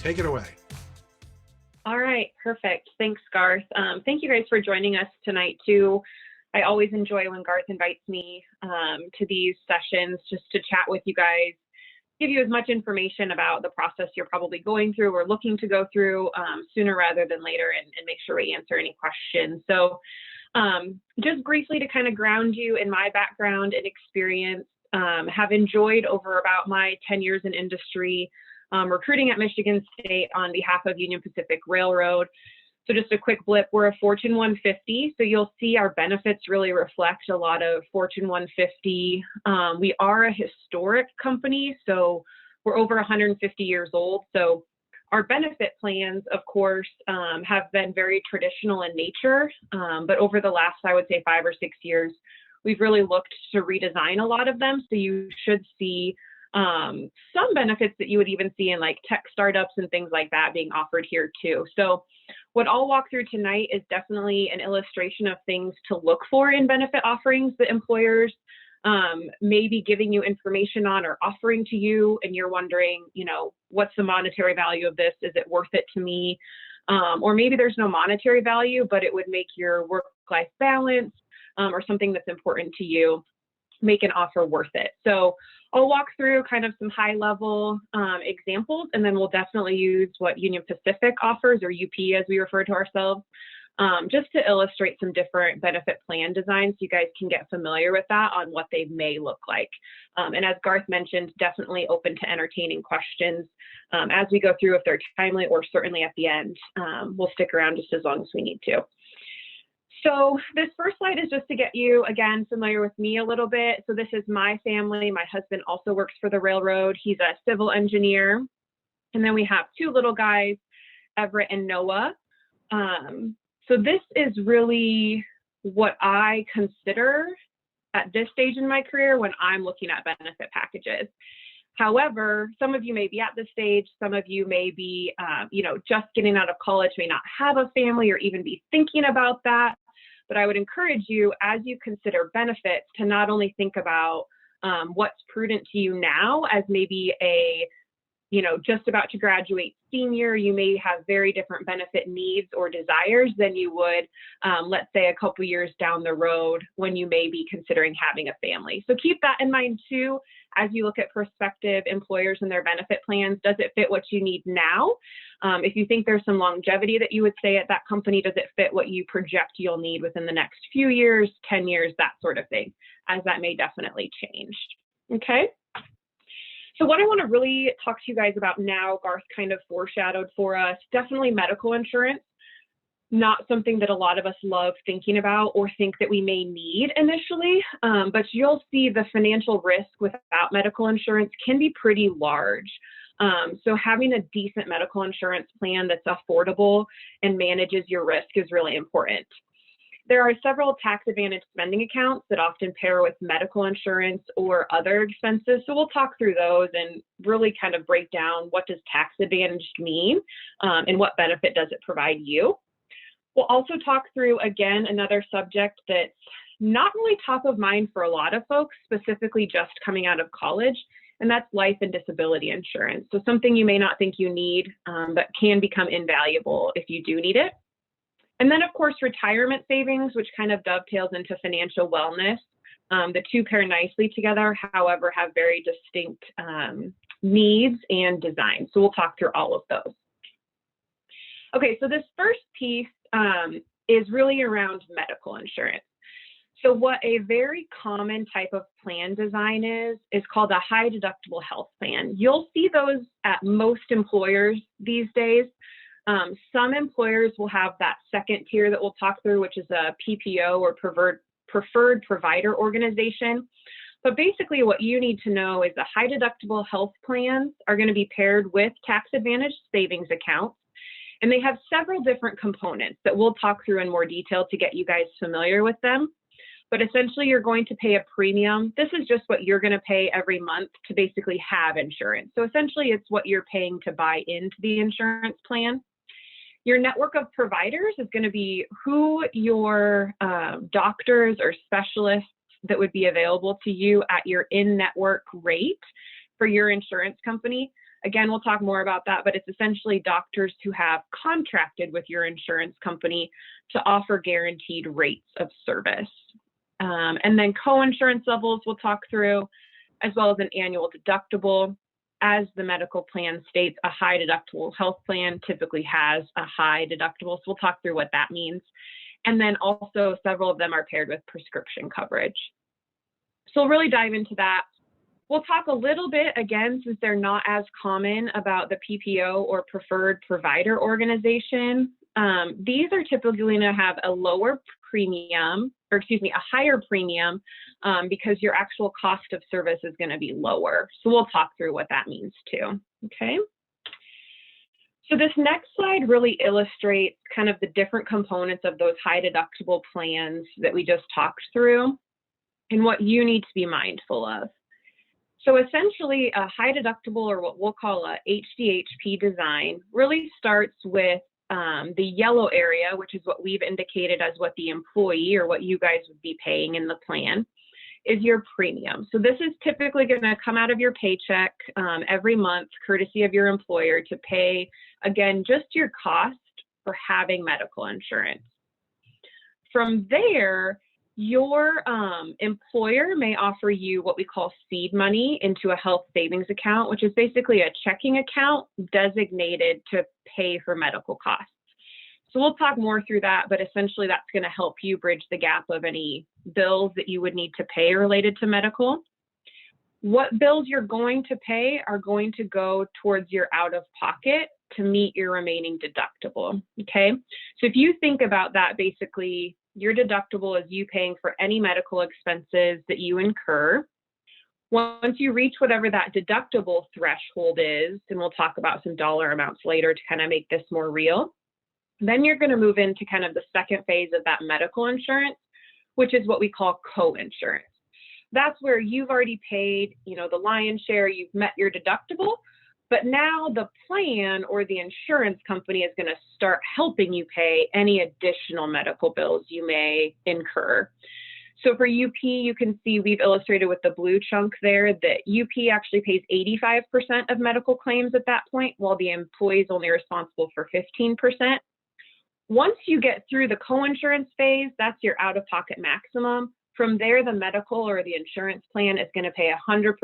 take it away. All right, perfect. Thanks, Garth. Thank you guys for joining us tonight too. I always enjoy when Garth invites me to these sessions just to chat with you guys, give you as much information about the process you're probably going through or looking to go through sooner rather than later, and make sure we answer any questions. So just briefly to kind of ground you in my background and experience, have enjoyed over about my 10 years in industry recruiting at Michigan State on behalf of Union Pacific Railroad. So just a quick blip, we're a Fortune 150, so you'll see our benefits really reflect a lot of Fortune 150. We are a historic company, so we're over 150 years old. So our benefit plans, of course, have been very traditional in nature, but over the last, I would say, 5 or 6 years, we've really looked to redesign a lot of them. So you should see some benefits that you would even see in like tech startups and things like that being offered here too. So what I'll walk through tonight is definitely an illustration of things to look for in benefit offerings that employers may be giving you information on or offering to you, and you're wondering, you know, what's the monetary value of this? Is it worth it to me? Or maybe there's no monetary value, but it would make your work-life balance or something that's important to you make an offer worth it. So I'll walk through kind of some high level examples, and then we'll definitely use what Union Pacific offers, or UP as we refer to ourselves, just to illustrate some different benefit plan designs so you guys can get familiar with that on what they may look like. And as Garth mentioned, definitely open to entertaining questions as we go through if they're timely, or certainly at the end. We'll stick around just as long as we need to. So this first slide is just to get you, again, familiar with me a little bit. So this is my family. My husband also works for the railroad. He's a civil engineer. And then we have 2 little guys, Everett and Noah. So this is really what I consider at this stage in my career when I'm looking at benefit packages. However, some of you may be at this stage, some of you may be, just getting out of college, may not have a family or even be thinking about that. But I would encourage you, as you consider benefits, to not only think about what's prudent to you now as maybe a, just about to graduate senior. You may have very different benefit needs or desires than you would, let's say, a couple years down the road when you may be considering having a family. So keep that in mind too, as you look at prospective employers and their benefit plans. Does it fit what you need now? If you think there's some longevity that you would stay at that company, does it fit what you project you'll need within the next few years, 10 years, that sort of thing, as that may definitely change. Okay. So what I want to really talk to you guys about now, Garth kind of foreshadowed for us, definitely medical insurance. Not something that a lot of us love thinking about or think that we may need initially, but you'll see the financial risk without medical insurance can be pretty large. So having a decent medical insurance plan that's affordable and manages your risk is really important. There are several tax advantage spending accounts that often pair with medical insurance or other expenses. So we'll talk through those and really kind of break down what does tax advantaged mean and what benefit does it provide you. We'll also talk through, again, another subject that's not really top of mind for a lot of folks, specifically just coming out of college, and that's life and disability insurance. So something you may not think you need, but can become invaluable if you do need it. And then, of course, retirement savings, which kind of dovetails into financial wellness. The two pair nicely together, however, have very distinct needs and designs. So we'll talk through all of those. Okay, so this first piece is really around medical insurance. So what a very common type of plan design is called a high deductible health plan. You'll see those at most employers these days. Some employers will have that second tier that we'll talk through, which is a PPO or preferred provider organization. But basically what you need to know is the high deductible health plans are going to be paired with tax advantaged savings accounts. And they have several different components that we'll talk through in more detail to get you guys familiar with them. But essentially you're going to pay a premium. This is just what you're going to pay every month to basically have insurance. So essentially it's what you're paying to buy into the insurance plan. Your network of providers is going to be who your doctors or specialists that would be available to you at your in-network rate for your insurance company. Again, we'll talk more about that, but it's essentially doctors who have contracted with your insurance company to offer guaranteed rates of service. And then co-insurance levels we'll talk through, as well as an annual deductible. As the medical plan states, a high deductible health plan typically has a high deductible, so we'll talk through what that means. And then also several of them are paired with prescription coverage. So we'll really dive into that. We'll talk a little bit, again, since they're not as common, about the PPO or preferred provider organization. These are typically going to have a lower premium, or excuse me, a higher premium, because your actual cost of service is going to be lower. So we'll talk through what that means too, okay? So this next slide really illustrates kind of the different components of those high deductible plans that we just talked through and what you need to be mindful of. So essentially, a high deductible, or what we'll call a HDHP design, really starts with the yellow area, which is what we've indicated as what the employee or what you guys would be paying in the plan, is your premium. So this is typically going to come out of your paycheck every month, courtesy of your employer, to pay, again, just your cost for having medical insurance. From there, your employer may offer you what we call seed money into a health savings account, which is basically a checking account designated to pay for medical costs. So we'll talk more through that, but essentially that's going to help you bridge the gap of any bills that you would need to pay related to medical. What bills you're going to pay are going to go towards your out-of-pocket to meet your remaining deductible, okay? So if you think about that, basically, your deductible is you paying for any medical expenses that you incur. Once you reach whatever that deductible threshold is, and we'll talk about some dollar amounts later to kind of make this more real, then you're going to move into kind of the second phase of that medical insurance, which is what we call co-insurance. That's where you've already paid, you know, the lion's share, you've met your deductible, but now the plan or the insurance company is going to start helping you pay any additional medical bills you may incur. So for UP, you can see we've illustrated with the blue chunk there that UP actually pays 85% of medical claims at that point, while the employee is only responsible for 15%. Once you get through the co-insurance phase, that's your out-of-pocket maximum. From there, the medical or the insurance plan is going to pay 100%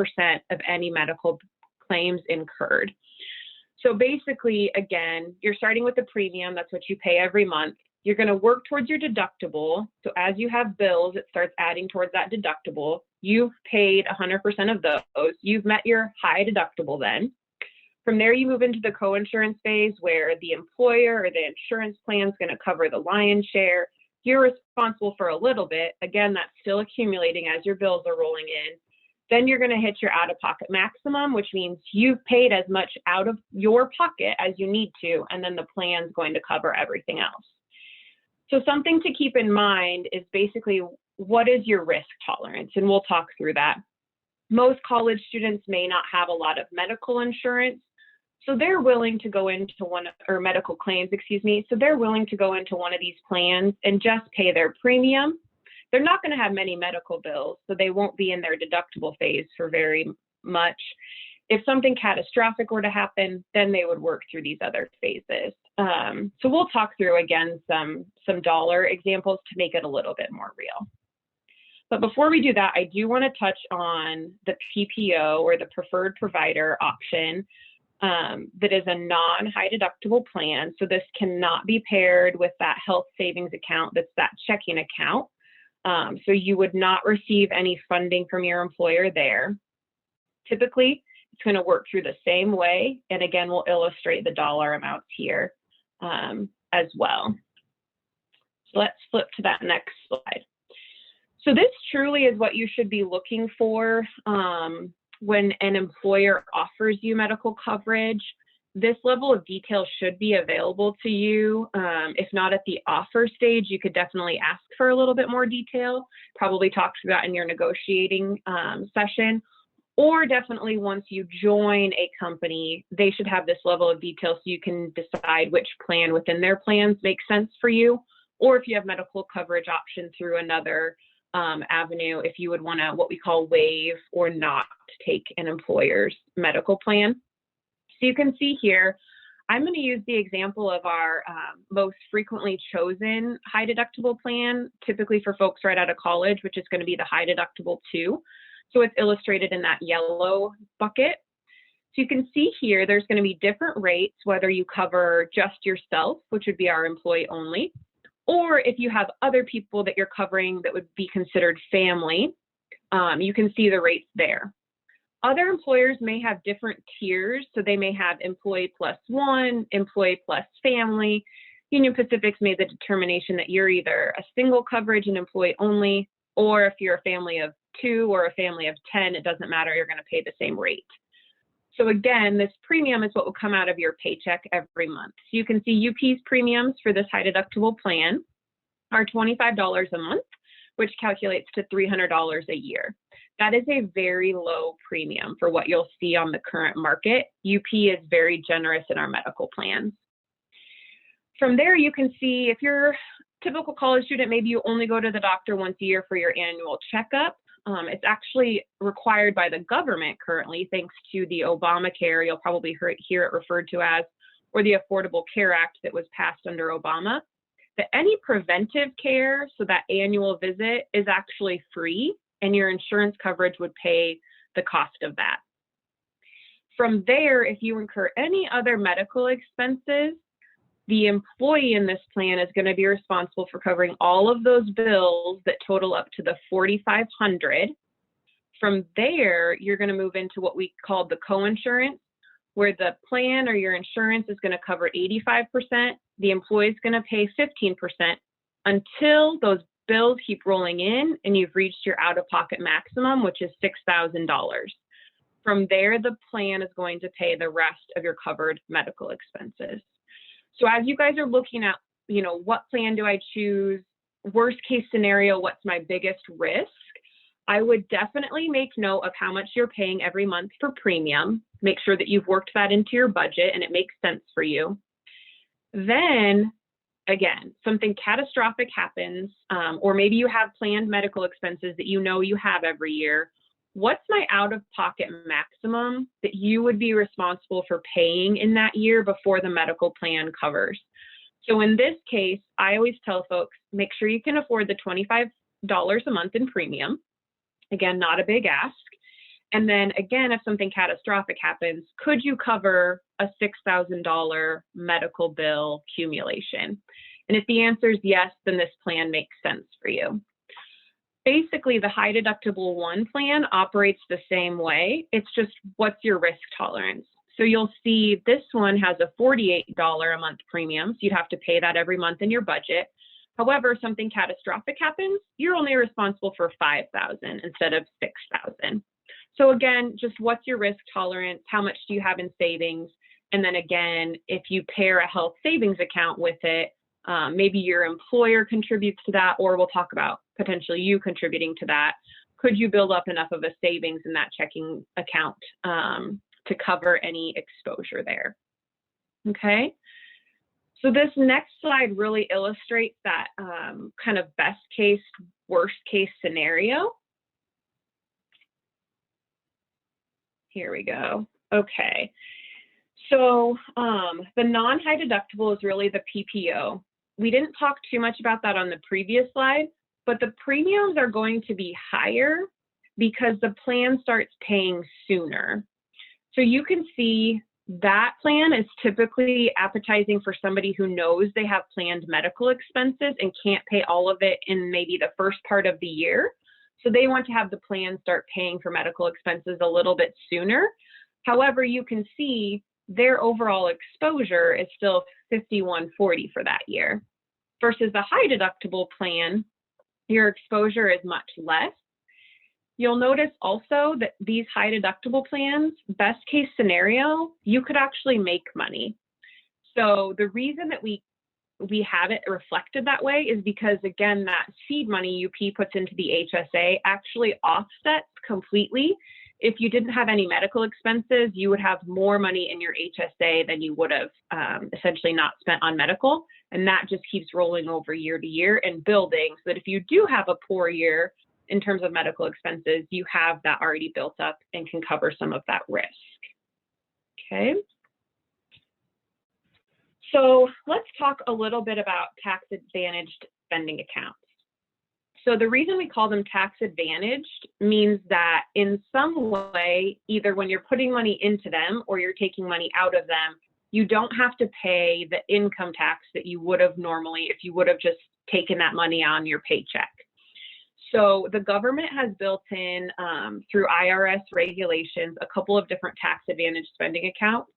of any medical claims incurred. So basically, again, you're starting with the premium. That's what you pay every month. You're going to work towards your deductible. So as you have bills, it starts adding towards that deductible. You've paid 100% of those. You've met your high deductible then. From there, you move into the co-insurance phase where the employer or the insurance plan is going to cover the lion's share. You're responsible for a little bit. Again, that's still accumulating as your bills are rolling in. Then you're going to hit your out-of-pocket maximum, which means you've paid as much out of your pocket as you need to, and then the plan's going to cover everything else. So something to keep in mind is basically what is your risk tolerance, and we'll talk through that. Most college students may not have a lot of medical insurance, so they're willing to go into or medical claims, excuse me, so they're willing to go into one of these plans and just pay their premium. They're not going to have many medical bills, so they won't be in their deductible phase for very much. If something catastrophic were to happen, then they would work through these other phases. So we'll talk through, again, some dollar examples to make it a little bit more real. But before we do that, I do want to touch on the PPO, or the preferred provider option, that is a non-high deductible plan. So this cannot be paired with that health savings account that's that checking account. So you would not receive any funding from your employer there. Typically, it's going to work through the same way. And again, we'll illustrate the dollar amounts here as well. So let's flip to that next slide. So this truly is what you should be looking for when an employer offers you medical coverage. This level of detail should be available to you. If not at the offer stage, you could definitely ask for a little bit more detail, probably talk to that in your negotiating session, or definitely once you join a company, they should have this level of detail so you can decide which plan within their plans makes sense for you, or if you have medical coverage option through another avenue, if you would want to what we call waive or not take an employer's medical plan. So you can see here, I'm going to use the example of our most frequently chosen high deductible plan, typically for folks right out of college, which is going to be the high deductible 2. So it's illustrated in that yellow bucket. So you can see here, there's going to be different rates, whether you cover just yourself, which would be our employee only, or if you have other people that you're covering that would be considered family, you can see the rates there. Other employers may have different tiers, so they may have employee plus 1, employee plus family. Union Pacific's made the determination that you're either a single coverage and employee only, or if you're a family of 2 or a family of 10, it doesn't matter, you're going to pay the same rate. So again, this premium is what will come out of your paycheck every month. So you can see UP's premiums for this high deductible plan are $25 a month, which calculates to $300 a year. That is a very low premium for what you'll see on the current market. UP is very generous in our medical plans. From there, you can see if you're a typical college student, maybe you only go to the doctor once a year for your annual checkup. It's actually required by the government currently, thanks to the Obamacare, you'll probably hear it referred to as, or the Affordable Care Act that was passed under Obama. That any preventive care, so that annual visit, is actually free, and your insurance coverage would pay the cost of that. From there, if you incur any other medical expenses, the employee in this plan is going to be responsible for covering all of those bills that total up to the $4,500. From there, you're going to move into what we call the coinsurance, where the plan or your insurance is going to cover 85%, the employee is going to pay 15% until those bills keep rolling in and you've reached your out-of-pocket maximum, which is $6,000. From there, the plan is going to pay the rest of your covered medical expenses. So as you guys are looking at, what plan do I choose? Worst case scenario, what's my biggest risk? I would definitely make note of how much you're paying every month for premium. Make sure that you've worked that into your budget and it makes sense for you. Then, again, something catastrophic happens, or maybe you have planned medical expenses that you have every year. What's my out-of-pocket maximum that you would be responsible for paying in that year before the medical plan covers? So in this case, I always tell folks, make sure you can afford the $25 a month in premium. Again, not a big ask. And then again, if something catastrophic happens, could you cover a $6,000 medical bill accumulation? And if the answer is yes, then this plan makes sense for you. Basically, the high deductible 1 plan operates the same way. It's just what's your risk tolerance. So you'll see this one has a $48 a month premium. So you'd have to pay that every month in your budget. However, if something catastrophic happens, you're only responsible for $5,000 instead of $6,000. So again, just what's your risk tolerance? How much do you have in savings? And then again, if you pair a health savings account with it, maybe your employer contributes to that, or we'll talk about potentially you contributing to that. Could you build up enough of a savings in that checking account to cover any exposure there? Okay. So this next slide really illustrates that kind of best case, worst case scenario. Here we go. Okay. So the non-high deductible is really the PPO. We didn't talk too much about that on the previous slide, but the premiums are going to be higher because the plan starts paying sooner. So you can see that plan is typically appetizing for somebody who knows they have planned medical expenses and can't pay all of it in maybe the first part of the year. So they want to have the plan start paying for medical expenses a little bit sooner. However, you can see their overall exposure is still $5,140 for that year. Versus the high deductible plan, your exposure is much less. You'll notice also that these high deductible plans, best case scenario, you could actually make money. So the reason that we have it reflected that way is because, again, that seed money UP puts into the HSA actually offsets completely. If you didn't have any medical expenses, you would have more money in your HSA than you would have essentially not spent on medical. And that just keeps rolling over year to year and building so that if you do have a poor year in terms of medical expenses, you have that already built up and can cover some of that risk. Okay. So let's talk a little bit about tax advantaged spending accounts. So the reason we call them tax advantaged means that in some way, either when you're putting money into them or you're taking money out of them, you don't have to pay the income tax that you would have normally if you would have just taken that money on your paycheck. So the government has built in through IRS regulations a couple of different tax advantaged spending accounts.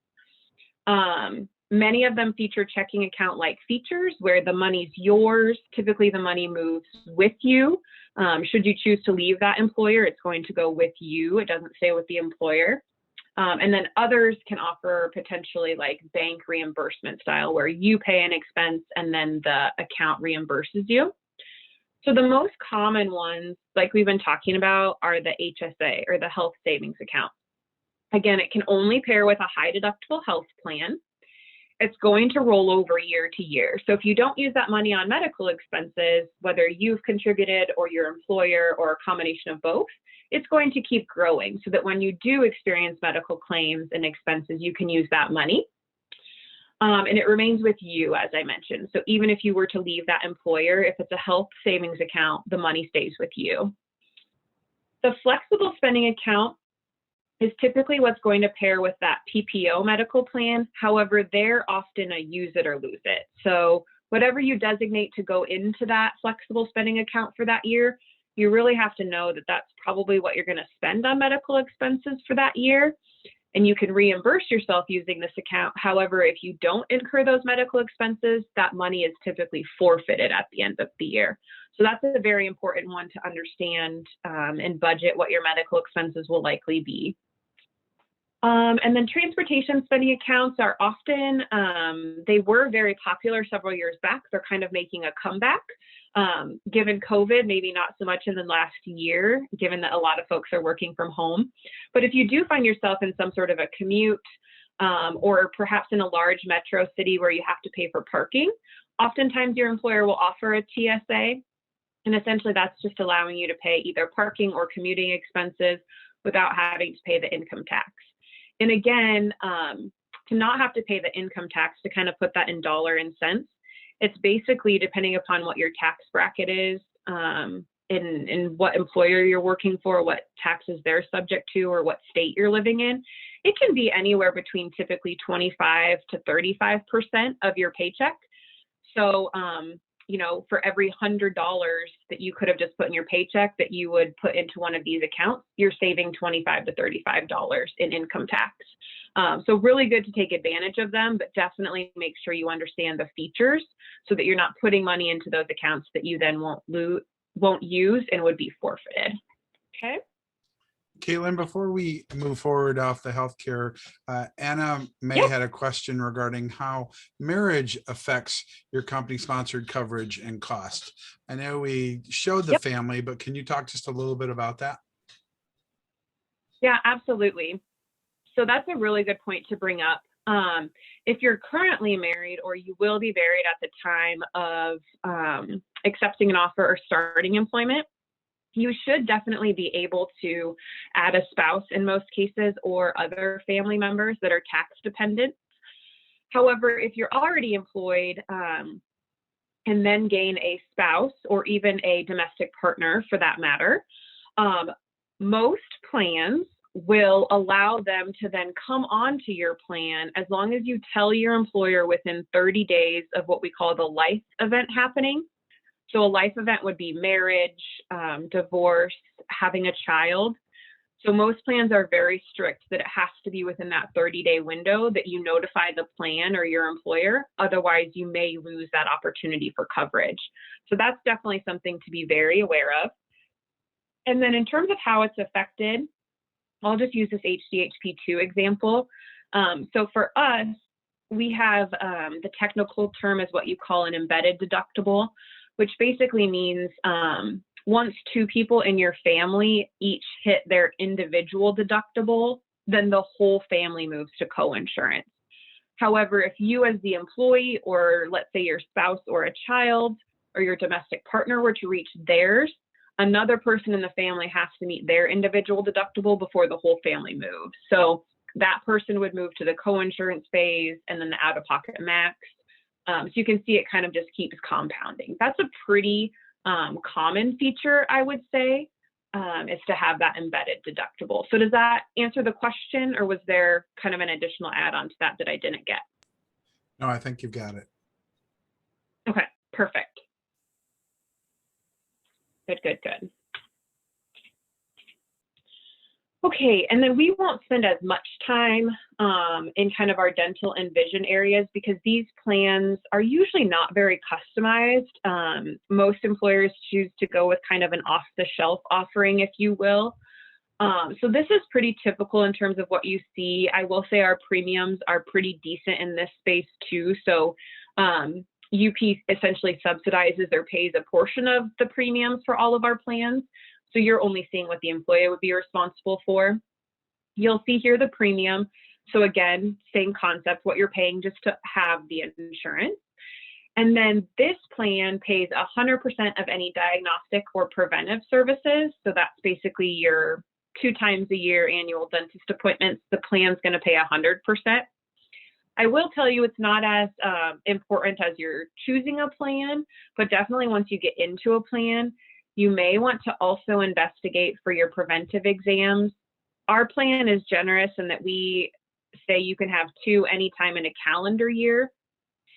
Many of them feature checking account-like features where the money's yours. Typically, the money moves with you. Should you choose to leave that employer, it's going to go with you. It doesn't stay with the employer. And then others can offer potentially like bank reimbursement style, where you pay an expense and then the account reimburses you. So the most common ones, like we've been talking about, are the HSA or the health savings account. Again, it can only pair with a high deductible health plan. It's going to roll over year to year. So if you don't use that money on medical expenses, whether you've contributed or your employer or a combination of both, it's going to keep growing so that when you do experience medical claims and expenses, you can use that money. And it remains with you, as I mentioned. So even if you were to leave that employer, if it's a health savings account, the money stays with you. The flexible spending account is typically what's going to pair with that PPO medical plan. However, they're often a use it or lose it. So whatever you designate to go into that flexible spending account for that year, you really have to know that that's probably what you're going to spend on medical expenses for that year. And you can reimburse yourself using this account. However, if you don't incur those medical expenses, that money is typically forfeited at the end of the year. So that's a very important one to understand and budget what your medical expenses will likely be. And then transportation spending accounts are often, they were very popular several years back. They're kind of making a comeback. Given COVID, maybe not so much in the last year, given that a lot of folks are working from home. But if you do find yourself in some sort of a commute or perhaps in a large metro city where you have to pay for parking, oftentimes your employer will offer a TSA. And essentially that's just allowing you to pay either parking or commuting expenses without having to pay the income tax. And again, to not have to pay the income tax, to kind of put that in dollar and cents, it's basically depending upon what your tax bracket is, in what employer you're working for, what taxes they're subject to, or what state you're living in. It can be anywhere between typically 25 to 35% of your paycheck. So, you know, for every $100 that you could have just put in your paycheck that you would put into one of these accounts, you're saving $25 to $35 in income tax. So really good to take advantage of them, but definitely make sure you understand the features so that you're not putting money into those accounts that you then won't use and would be forfeited. Okay. Kaitlyn, before we move forward off the healthcare, Anna May had a question regarding how marriage affects your company-sponsored coverage and cost. I know we showed the family, but can you talk just a little bit about that? Yeah, absolutely. So that's a really good point to bring up. If you're currently married or you will be married at the time of accepting an offer or starting employment, you should definitely be able to add a spouse in most cases or other family members that are tax dependent. However, if you're already employed and then gain a spouse or even a domestic partner for that matter, most plans will allow them to then come onto your plan as long as you tell your employer within 30 days of what we call the life event happening. So a life event would be marriage, divorce, having a child. So most plans are very strict that it has to be within that 30-day window that you notify the plan or your employer. Otherwise, you may lose that opportunity for coverage. So that's definitely something to be very aware of. And then in terms of how it's affected, I'll just use this HDHP2 example. So for us, we have the technical term is what you call an embedded deductible, which basically means once two people in your family each hit their individual deductible, then the whole family moves to co-insurance. However, if you as the employee, or let's say your spouse or a child or your domestic partner were to reach theirs, another person in the family has to meet their individual deductible before the whole family moves. So that person would move to the co-insurance phase and then the out-of-pocket max. So you can see it kind of just keeps compounding. That's a pretty common feature, I would say, is to have that embedded deductible. So does that answer the question, or was there kind of an additional add-on to that that I didn't get? No, I think you've got it. Okay, perfect. Good, good, good. Okay, and then we won't spend as much time in kind of our dental and vision areas because these plans are usually not very customized. Most employers choose to go with kind of an off-the-shelf offering, if you will. So this is pretty typical in terms of what you see. I will say our premiums are pretty decent in this space too. So UP essentially subsidizes or pays a portion of the premiums for all of our plans. So you're only seeing what the employer would be responsible for. You'll see here the premium. So again, same concept, what you're paying just to have the insurance. And then this plan pays 100% of any diagnostic or preventive services. So that's basically your 2 times a year annual dentist appointments. The plan's going to pay 100%. I will tell you it's not as important as you're choosing a plan, but definitely once you get into a plan, you may want to also investigate for your preventive exams. Our plan is generous in that we say you can have 2 anytime in a calendar year.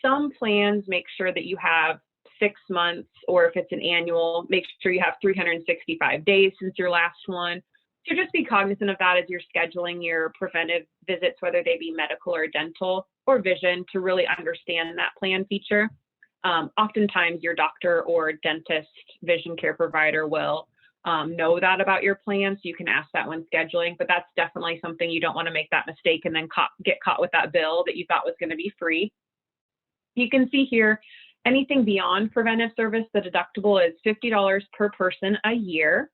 Some plans make sure that you have 6 months, or if it's an annual, make sure you have 365 days since your last one. So just be cognizant of that as you're scheduling your preventive visits, whether they be medical or dental or vision, to really understand that plan feature. Oftentimes your doctor or dentist vision care provider will know that about your plan, so you can ask that when scheduling, but that's definitely something you don't want to make that mistake and then get caught with that bill that you thought was going to be free. You can see here, anything beyond preventive service, the deductible is $50 per person a year.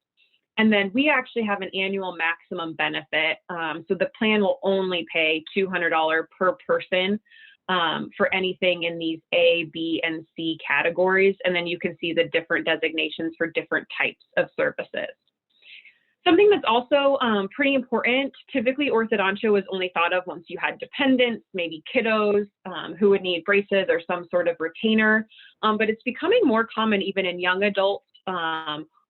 And then we actually have an annual maximum benefit. So the plan will only pay $200 per person for anything in these A, B, and C categories. And then you can see the different designations for different types of services. Something that's also pretty important, typically orthodontia was only thought of once you had dependents, maybe kiddos who would need braces or some sort of retainer, but it's becoming more common even in young adults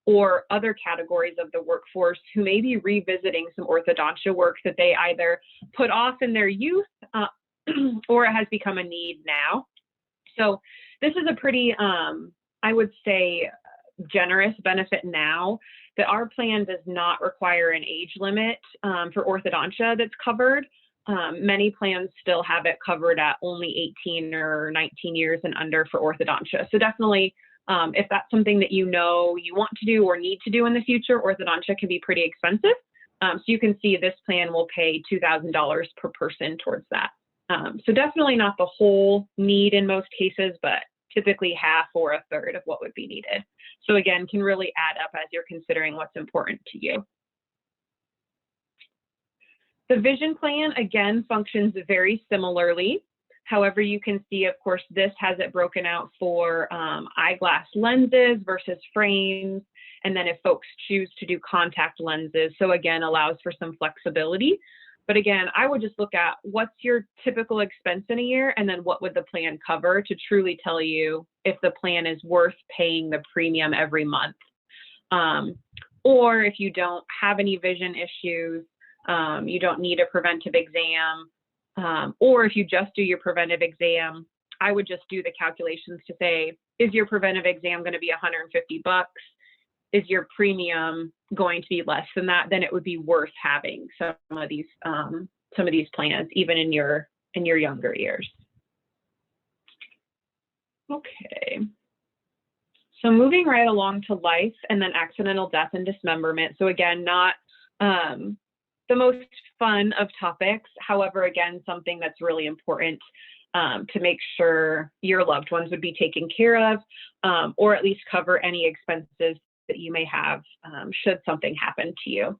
or other categories of the workforce who may be revisiting some orthodontia work that they either put off in their youth or it has become a need now. So this is a pretty, I would say, generous benefit now that our plan does not require an age limit for orthodontia that's covered. Many plans still have it covered at only 18 or 19 years and under for orthodontia. So definitely, if that's something that you know you want to do or need to do in the future, orthodontia can be pretty expensive. So you can see this plan will pay $2,000 per person towards that. So definitely not the whole need in most cases, but typically half or a third of what would be needed. So again, can really add up as you're considering what's important to you. The vision plan, again, functions very similarly. However, you can see, of course, this has it broken out for eyeglass lenses versus frames. And then if folks choose to do contact lenses, so again, allows for some flexibility. But again, I would just look at what's your typical expense in a year, and then what would the plan cover to truly tell you if the plan is worth paying the premium every month. Or if you don't have any vision issues, you don't need a preventive exam, or if you just do your preventive exam, I would just do the calculations to say, is your preventive exam going to be $150? Is your premium going to be less than that? Then it would be worth having some of these plans, even in your younger years. Okay. So moving right along to life and then accidental death and dismemberment. So again, not the most fun of topics. However, again, something that's really important to make sure your loved ones would be taken care of, or at least cover any expenses that you may have should something happen to you.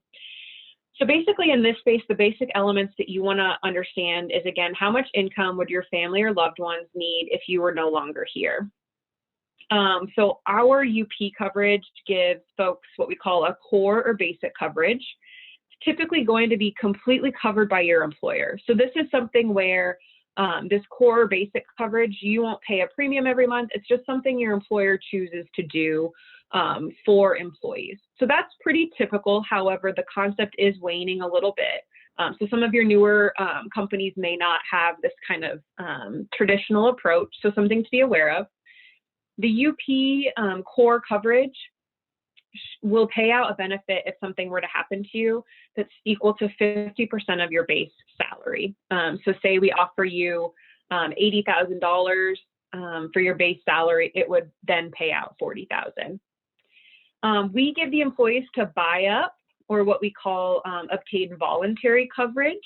So basically in this space, the basic elements that you want to understand is, again, how much income would your family or loved ones need if you were no longer here? So our UP coverage gives folks what we call a core or basic coverage. It's typically going to be completely covered by your employer. So this is something where This core basic coverage, you won't pay a premium every month. It's just something your employer chooses to do for employees. So that's pretty typical. However, the concept is waning a little bit. So some of your newer companies may not have this kind of traditional approach. So something to be aware of. The UP core coverage will pay out a benefit if something were to happen to you that's equal to 50% of your base salary. So say we offer you $80,000 for your base salary, it would then pay out $40,000. We give the employees to buy up, or what we call obtain voluntary coverage.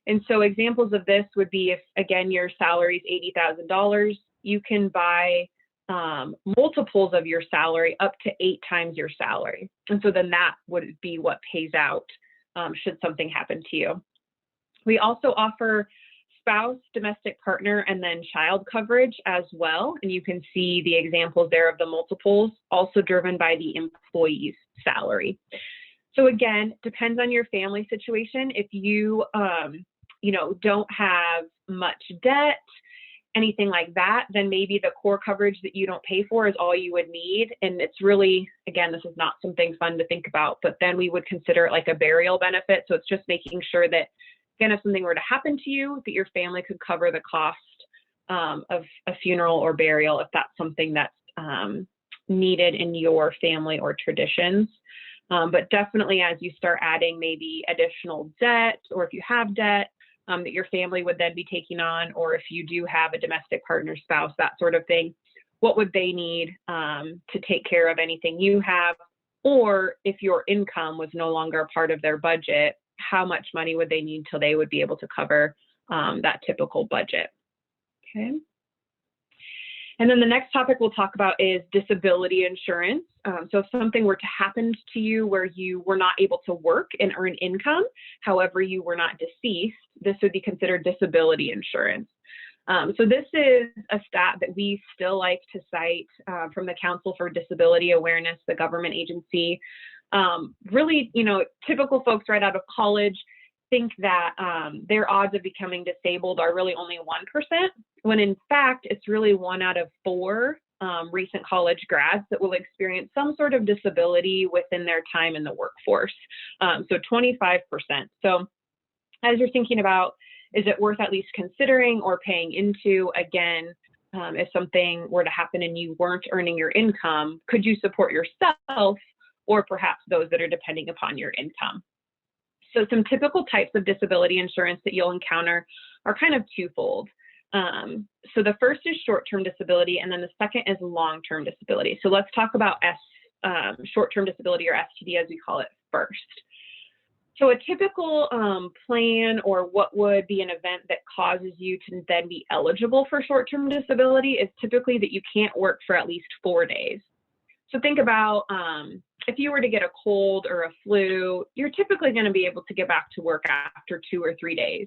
And so examples of this would be if, again, your salary is $80,000, you can buy multiples of your salary up to 8 times your salary. And so then that would be what pays out should something happen to you. We also offer spouse, domestic partner, and then child coverage as well. And you can see the examples there of the multiples, also driven by the employee's salary. So again, depends on your family situation. If you, don't have much debt, anything like that, then maybe the core coverage that you don't pay for is all you would need. And it's really, again, this is not something fun to think about, but then we would consider it like a burial benefit. So it's just making sure that, again, if something were to happen to you, that your family could cover the cost of a funeral or burial if that's something that's needed in your family or traditions. But definitely as you start adding maybe additional debt, or if you have debt that your family would then be taking on, or if you do have a domestic partner, spouse, that sort of thing, what would they need to take care of anything you have? Or if your income was no longer a part of their budget, how much money would they need till they would be able to cover that typical budget? Okay. And then the next topic we'll talk about is disability insurance. So if something were to happen to you where you were not able to work and earn income, however, you were not deceased, this would be considered disability insurance. So this is a stat that we still like to cite from the Council for Disability Awareness, the government agency. Really, typical folks right out of college think that their odds of becoming disabled are really only 1%, when in fact, it's really 1 out of 4 recent college grads that will experience some sort of disability within their time in the workforce. So 25%. So as you're thinking about, is it worth at least considering or paying into, again, if something were to happen and you weren't earning your income, could you support yourself or perhaps those that are depending upon your income? So some typical types of disability insurance that you'll encounter are kind of twofold. So the first is short-term disability, and then the second is long-term disability. So let's talk about short-term disability, or STD as we call it, first. So a typical plan, or what would be an event that causes you to then be eligible for short-term disability, is typically that you can't work for at least 4 days. So think about if you were to get a cold or a flu, you're typically going to be able to get back to work after 2 or 3 days.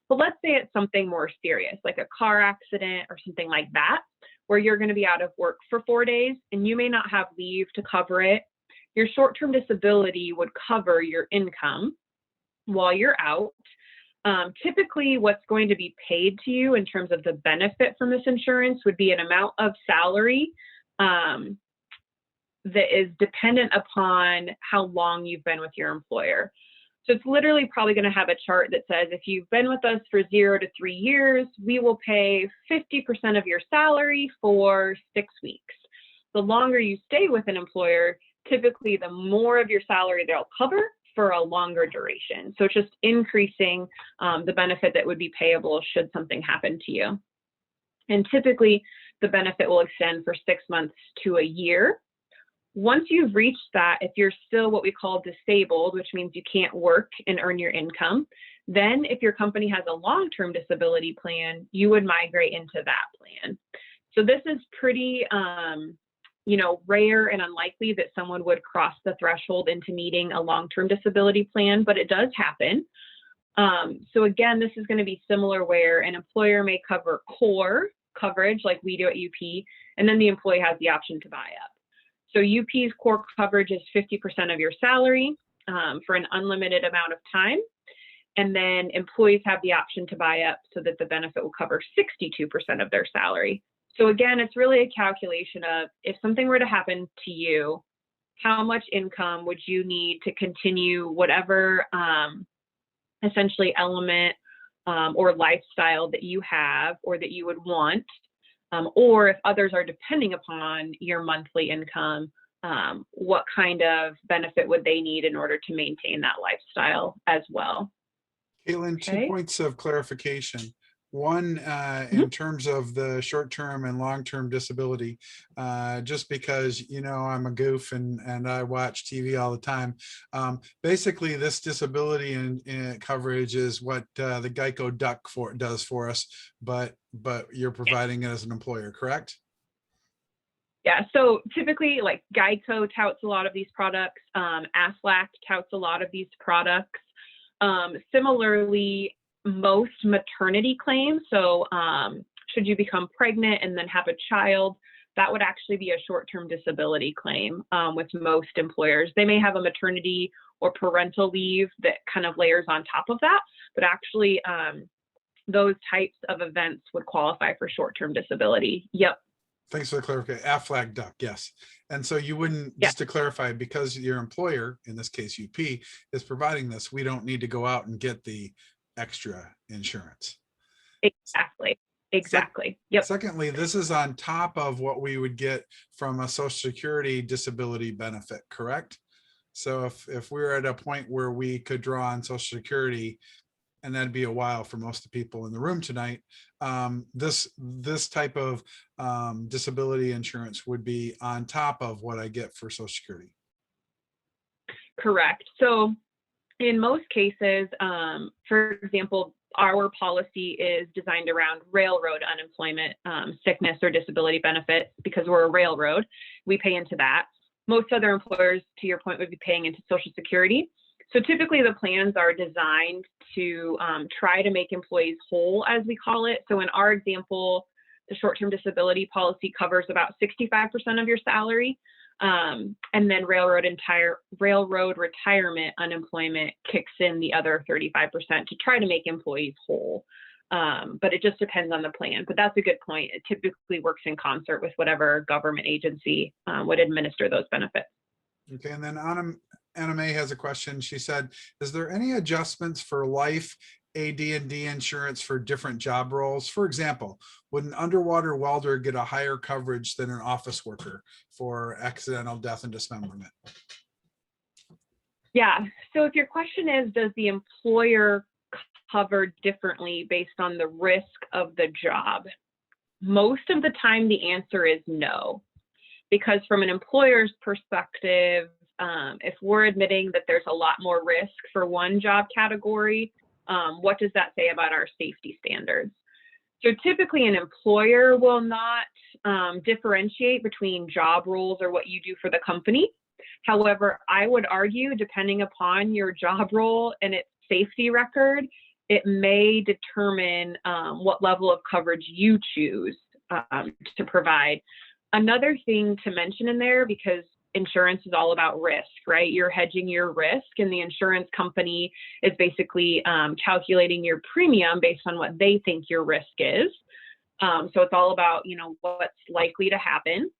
But let's say it's something more serious, like a car accident or something like that, where you're going to be out of work for 4 days and you may not have leave to cover it. Your short-term disability would cover your income while you're out. Typically, what's going to be paid to you in terms of the benefit from this insurance would be an amount of salary that is dependent upon how long you've been with your employer. So it's literally probably going to have a chart that says, if you've been with us for 0 to 3 years, we will pay 50% of your salary for 6 weeks. The longer you stay with an employer, typically the more of your salary they'll cover for a longer duration. So it's just increasing the benefit that would be payable should something happen to you. And typically the benefit will extend for 6 months to a year. Once you've reached that, if you're still what we call disabled, which means you can't work and earn your income, then if your company has a long-term disability plan, you would migrate into that plan. So this is pretty, rare and unlikely that someone would cross the threshold into needing a long-term disability plan, but it does happen. So again, this is going to be similar where an employer may cover core coverage like we do at UP, and then the employee has the option to buy up. So UP's core coverage is 50% of your salary for an unlimited amount of time. And then employees have the option to buy up so that the benefit will cover 62% of their salary. So again, it's really a calculation of if something were to happen to you, how much income would you need to continue whatever essentially element or lifestyle that you have or that you would want, or if others are depending upon your monthly income, what kind of benefit would they need in order to maintain that lifestyle as well? Kaitlyn, 2 points of clarification. One, in terms of the short-term and long-term disability, just because, I'm a goof and I watch TV all the time. Basically, this disability and coverage is what the Geico Duck does for us, but you're providing it as an employer, correct? Yeah, so typically like Geico touts a lot of these products. Aflac touts a lot of these products. Similarly, most maternity claims, so should you become pregnant and then have a child, that would actually be a short-term disability claim with most employers. They may have a maternity or parental leave that kind of layers on top of that, but actually those types of events would qualify for short-term disability. Yep. Thanks for the clarification. Aflac Duck, yes. And so you wouldn't, Yeah. just to clarify, because your employer, in this case UP, is providing this, we don't need to go out and get the extra insurance. Exactly. Yep. Secondly, this is on top of what we would get from a Social Security disability benefit, correct? So if we're at a point where we could draw on Social Security, and that'd be a while for most of the people in the room tonight, this type of disability insurance would be on top of what I get for Social Security. Correct. So in most cases, for example, our policy is designed around railroad unemployment, sickness or disability benefits. Because we're a railroad, we pay into that. Most other employers, to your point, would be paying into Social Security. So typically the plans are designed to try to make employees whole, as we call it. So in our example, the short-term disability policy covers about 65% of your salary. And then railroad retirement unemployment kicks in the other 35% to try to make employees whole. But it just depends on the plan. But that's a good point. It typically works in concert with whatever government agency would administer those benefits. Okay, and then Anna May has a question. She said, is there any adjustments for life AD&D insurance for different job roles? For example, would an underwater welder get a higher coverage than an office worker for accidental death and dismemberment? Yeah, so if your question is, does the employer cover differently based on the risk of the job? Most of the time, the answer is no. Because from an employer's perspective, if we're admitting that there's a lot more risk for one job category, what does that say about our safety standards? So typically an employer will not differentiate between job roles or what you do for the company. However, I would argue, depending upon your job role and its safety record, it may determine what level of coverage you choose to provide. Another thing to mention in there, because insurance is all about risk, right? You're hedging your risk, and the insurance company is basically calculating your premium based on what they think your risk is. So it's all about, what's likely to happen.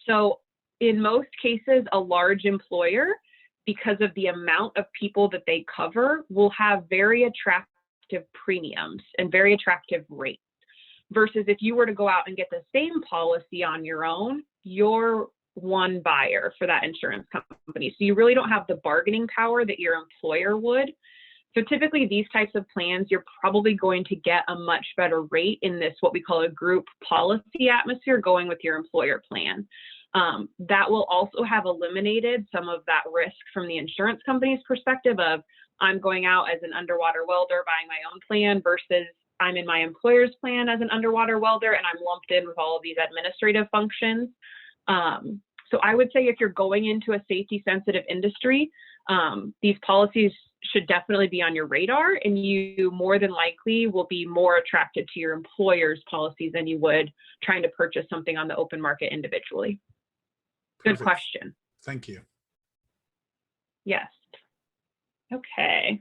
So in most cases, a large employer, because of the amount of people that they cover, will have very attractive premiums and very attractive rates. Versus if you were to go out and get the same policy on your own, you're one buyer for that insurance company. So you really don't have the bargaining power that your employer would. So typically these types of plans, you're probably going to get a much better rate in this, what we call a group policy atmosphere, going with your employer plan. That will also have eliminated some of that risk from the insurance company's perspective of, I'm going out as an underwater welder buying my own plan versus I'm in my employer's plan as an underwater welder and I'm lumped in with all of these administrative functions. So I would say if you're going into a safety sensitive industry, these policies should definitely be on your radar, and you more than likely will be more attracted to your employer's policies than you would trying to purchase something on the open market individually. Good question. Thank you. Yes. Okay.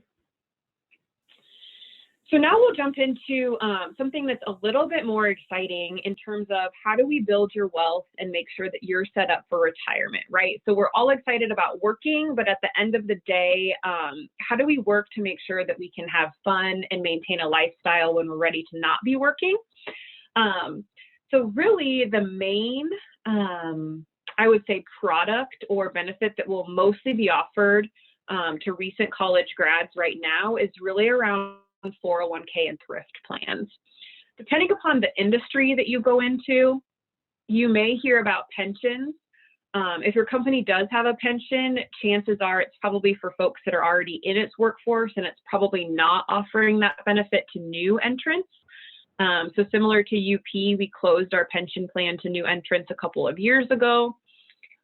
So now we'll jump into something that's a little bit more exciting in terms of how do we build your wealth and make sure that you're set up for retirement, right? So we're all excited about working, but at the end of the day, how do we work to make sure that we can have fun and maintain a lifestyle when we're ready to not be working? So really the main, I would say, product or benefit that will mostly be offered to recent college grads right now is really around 401k and thrift plans. Depending upon the industry that you go into, you may hear about pensions. If your company does have a pension, chances are it's probably for folks that are already in its workforce, and it's probably not offering that benefit to new entrants. So similar to UP, we closed our pension plan to new entrants a couple of years ago.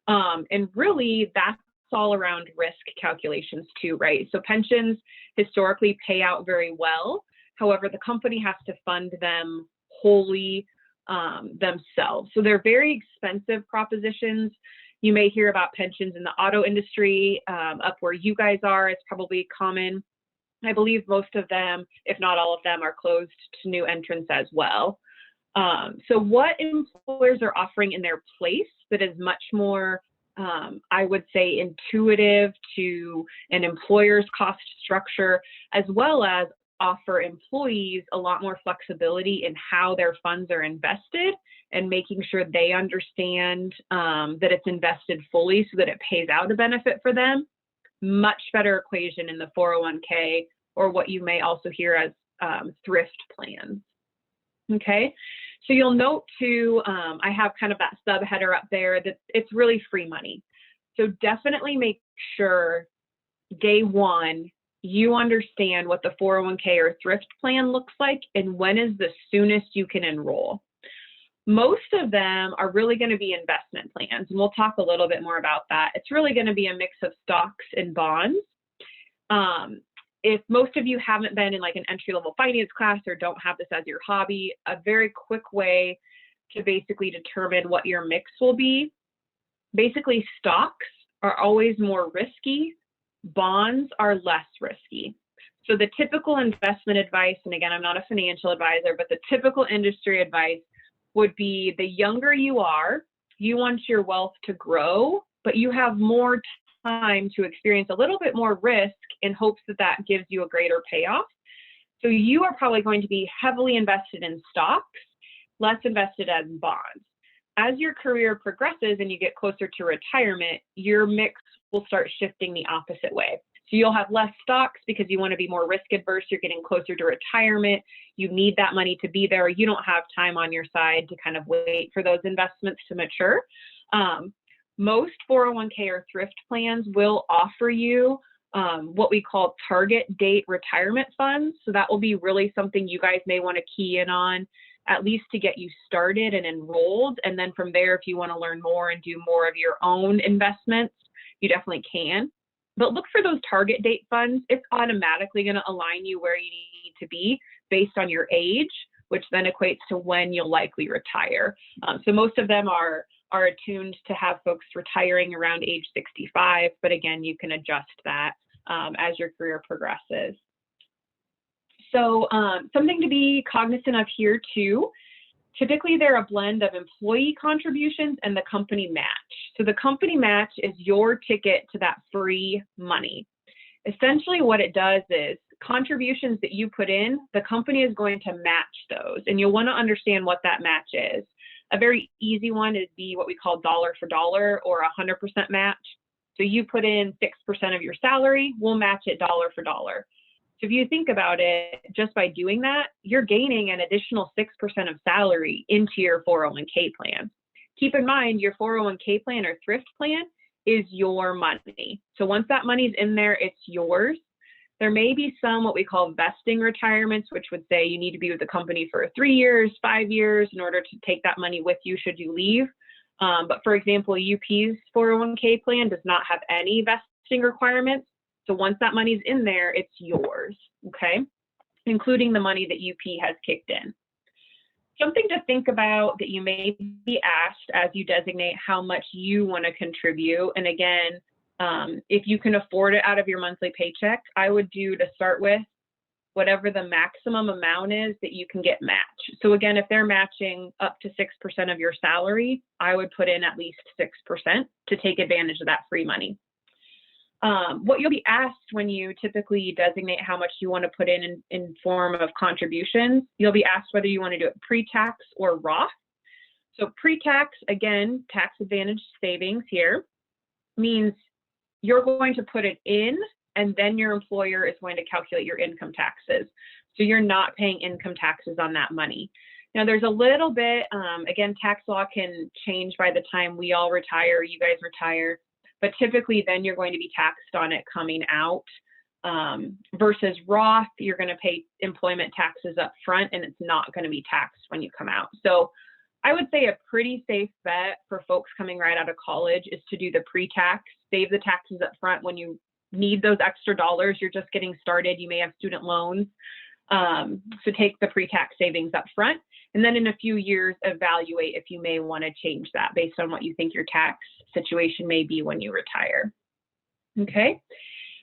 And really that's all around risk calculations too, right? So pensions historically pay out very well. However, the company has to fund them wholly themselves. So they're very expensive propositions. You may hear about pensions in the auto industry. Up where you guys are, it's probably common. I believe most of them, if not all of them, are closed to new entrants as well. So what employers are offering in their place that is much more I would say intuitive to an employer's cost structure, as well as offer employees a lot more flexibility in how their funds are invested and making sure they understand that it's invested fully so that it pays out a benefit for them. Much better equation in the 401k, or what you may also hear as thrift plans. Okay, so you'll note too, I have kind of that subheader up there that it's really free money. So definitely make sure day one, you understand what the 401k or thrift plan looks like and when is the soonest you can enroll. Most of them are really going to be investment plans, and we'll talk a little bit more about that. It's really going to be a mix of stocks and bonds. If most of you haven't been in like an entry-level finance class or don't have this as your hobby, a very quick way to basically determine what your mix will be. Basically, stocks are always more risky, bonds are less risky. So the typical investment advice, and again, I'm not a financial advisor, but the typical industry advice would be the younger you are, you want your wealth to grow, but you have more time to experience a little bit more risk in hopes that that gives you a greater payoff. So you are probably going to be heavily invested in stocks, less invested in bonds. As your career progresses and you get closer to retirement, your mix will start shifting the opposite way. So you'll have less stocks because you want to be more risk adverse. You're getting closer to retirement. You need that money to be there. You don't have time on your side to kind of wait for those investments to mature. Most 401k or thrift plans will offer you what we call target date retirement funds. So that will be really something you guys may want to key in on, at least to get you started and enrolled. And then from there, if you want to learn more and do more of your own investments, you definitely can. But look for those target date funds. It's automatically going to align you where you need to be based on your age, which then equates to when you'll likely retire. So most of them are attuned to have folks retiring around age 65, but again, you can adjust that as your career progresses. So something to be cognizant of here too, typically they're a blend of employee contributions and the company match. So the company match is your ticket to that free money. Essentially what it does is contributions that you put in, the company is going to match those, and you'll want to understand what that match is. A very easy one is be what we call dollar for dollar or 100% match. So you put in 6% of your salary, we'll match it dollar for dollar. So if you think about it, just by doing that, you're gaining an additional 6% of salary into your 401k plan. Keep in mind, your 401k plan or thrift plan is your money. So once that money's in there, it's yours. There may be some what we call vesting retirements, which would say you need to be with the company for 3 years, 5 years in order to take that money with you should you leave. But for example, UP's 401k plan does not have any vesting requirements. So once that money's in there, it's yours, okay? Including the money that UP has kicked in. Something to think about that you may be asked as you designate how much you want to contribute. And again, if you can afford it out of your monthly paycheck, I would do to start with whatever the maximum amount is that you can get matched. So again, if they're matching up to 6% of your salary, I would put in at least 6% to take advantage of that free money. What you'll be asked when you typically designate how much you want to put in form of contributions, you'll be asked whether you want to do it pre-tax or Roth. So pre-tax, again, tax advantage savings here, means you're going to put it in and then your employer is going to calculate your income taxes. So you're not paying income taxes on that money. Now there's a little bit, again, tax law can change by the time we all retire, you guys retire, but typically then you're going to be taxed on it coming out. Versus Roth, you're going to pay employment taxes up front and it's not going to be taxed when you come out. So I would say a pretty safe bet for folks coming right out of college is to do the pre-tax, save the taxes up front when you need those extra dollars. You're just getting started. You may have student loans. So take the pre-tax savings up front. And then in a few years, evaluate if you may want to change that based on what you think your tax situation may be when you retire. Okay.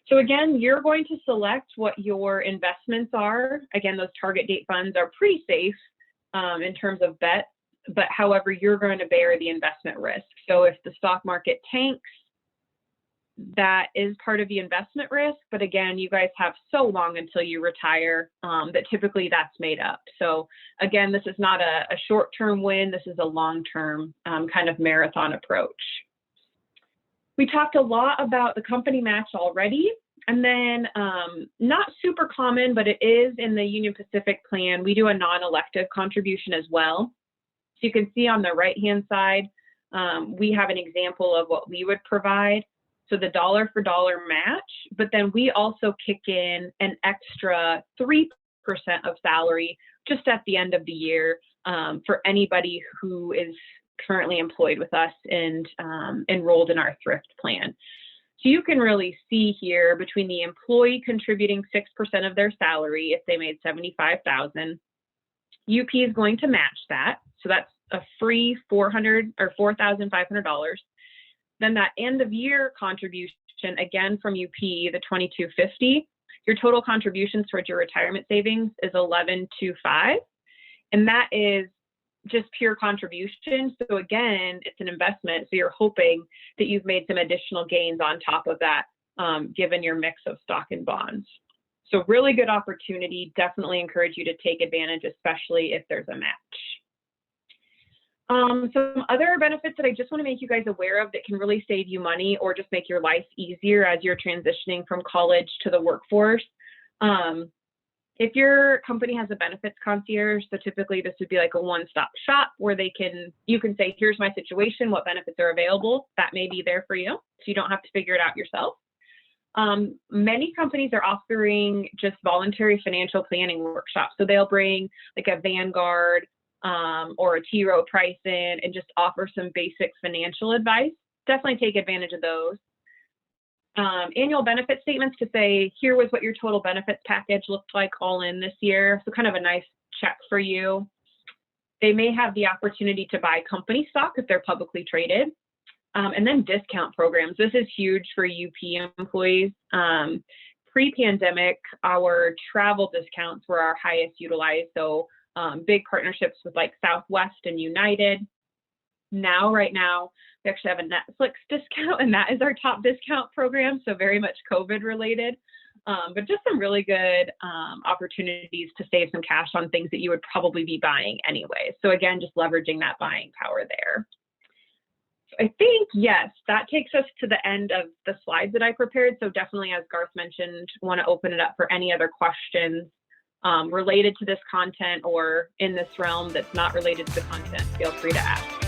So again, you're going to select what your investments are. Again, those target date funds are pretty safe in terms of bet, but however, you're going to bear the investment risk. So if the stock market tanks, that is part of the investment risk. But again, you guys have so long until you retire that typically that's made up. So again, this is not a short-term win. This is a long-term kind of marathon approach. We talked a lot about the company match already. And then not super common, but it is in the Union Pacific plan. We do a non-elective contribution as well. So you can see on the right-hand side, we have an example of what we would provide. So the dollar for dollar match, but then we also kick in an extra 3% of salary just at the end of the year for anybody who is currently employed with us and enrolled in our thrift plan. So you can really see here between the employee contributing 6% of their salary, if they made $75,000, UP is going to match that. So that's a free $400 or $4,500. Then that end of year contribution, again from UP, the $2,250, your total contributions towards your retirement savings is $11,250. And that is just pure contribution. So again, it's an investment. So you're hoping that you've made some additional gains on top of that, given your mix of stock and bonds. So really good opportunity. Definitely encourage you to take advantage, especially if there's a match. Some other benefits that I just want to make you guys aware of that can really save you money or just make your life easier as you're transitioning from college to the workforce. If your company has a benefits concierge, so typically this would be like a one-stop shop where you can say, here's my situation, what benefits are available. That may be there for you, so you don't have to figure it out yourself. Many companies are offering just voluntary financial planning workshops. So they'll bring like a Vanguard or a T. Rowe Price in and just offer some basic financial advice. Definitely take advantage of those. Annual benefit statements to say, here was what your total benefits package looked like all in this year. So kind of a nice check for you. They may have the opportunity to buy company stock if they're publicly traded. And then discount programs. This is huge for UP employees. Pre-pandemic, our travel discounts were our highest utilized. So big partnerships with like Southwest and United. Right now, we actually have a Netflix discount, and that is our top discount program. So very much COVID related, but just some really good opportunities to save some cash on things that you would probably be buying anyway. So again, just leveraging that buying power there. So I think, yes, that takes us to the end of the slides that I prepared. So definitely, as Garth mentioned, want to open it up for any other questions related to this content or in this realm that's not related to the content. Feel free to ask.